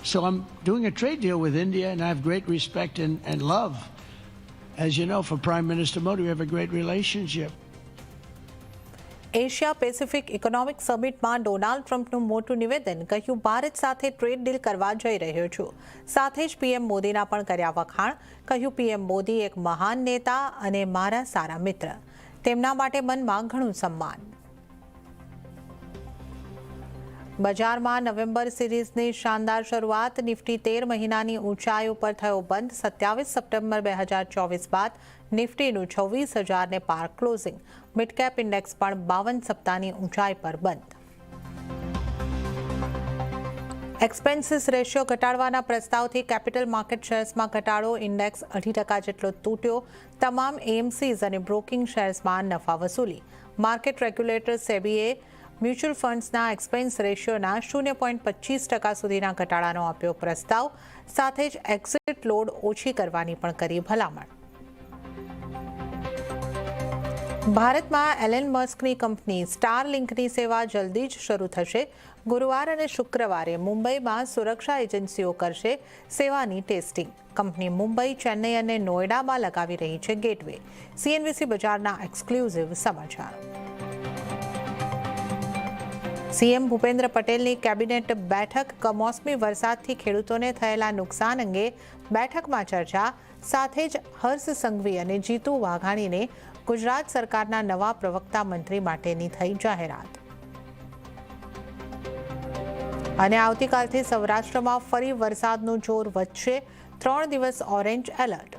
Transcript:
So I'm doing a trade deal with India, and I have great respect and love. As you know, for Prime Minister Modi, we have a great relationship. Asia Pacific economic સમિટમાં Donald ટ્રમ્પનું મોટું નિવેદન, કહ્યું ભારત સાથે trade deal કરવા જઈ રહ્યો છું. સાથે જ પીએમ મોદીના પણ કર્યા વખાણ, કહ્યું પીએમ મોદી એક મહાન નેતા અને મારા સારા મિત્ર. તેમના માટે મનમાં ઘણું સન્માન. બજારમાં નવેમ્બર સિરીઝની શાનદાર શરૂઆત. નિફ્ટી 13 મહિનાની ઊંચાઈ ઉપર થયો બંધ. 27 સપ્ટેમ્બર 2024 બાદ નિફ્ટીનું 26,000ને પાર ક્લોઝિંગ. મિડ કેપ ઇન્ડેક્સ પણ 52 સપ્તાહની ઊંચાઈ પર બંધ. એક્સપેન્સીસ રેશિયો ઘટાડવાના પ્રસ્તાવથી કેપિટલ માર્કેટ શેર્સમાં ઘટાડો. ઇન્ડેક્સ 2% જેટલો તૂટ્યો. તમામ એએમસીઝ અને બ્રોકિંગ શેર્સમાં નફા વસૂલી. માર્કેટ રેગ્યુલેટર સેબીએ મ્યુચ્યુઅલ ફંડ્સના એક્સપેન્સ રેશિયોના 0.25% સુધીના ઘટાડાનો આપ્યો પ્રસ્તાવ. સાથે જ એક્ઝિટ લોડ ઓછી કરવાની પણ કરી ભલામણ. ભારતમાં એલન મસ્કની કંપની સ્ટારલિંકની સેવા જલ્દી જ શરૂ થશે. ગુરુવાર અને શુક્રવારે મુંબઈમાં સુરક્ષા એજન્સીઓ કરશે સેવાની ટેસ્ટિંગ. કંપની મુંબઈ, ચેન્નઈ અને નોઈડામાં લગાવી રહી છે ગેટવે. સીએનબીસી બજારના એક્સક્લુઝિવ સમાચાર. સીએમ ભૂપેન્દ્ર પટેલની કેબિનેટ બેઠક. કમોસમી વરસાદથી ખેડૂતોને થયેલા નુકસાન અંગે બેઠકમાં ચર્ચા. સાથે જ હર્ષ સંઘવી અને જીતુ વાઘાણીને ગુજરાત સરકારના નવા પ્રવક્તા મંત્રી માટેની થઈ જાહેરાત. અને આવતીકાલથી સૌરાષ્ટ્રમાં ફરી વરસાદનું જોર વધશે. 3 દિવસ ઓરેન્જ એલર્ટ.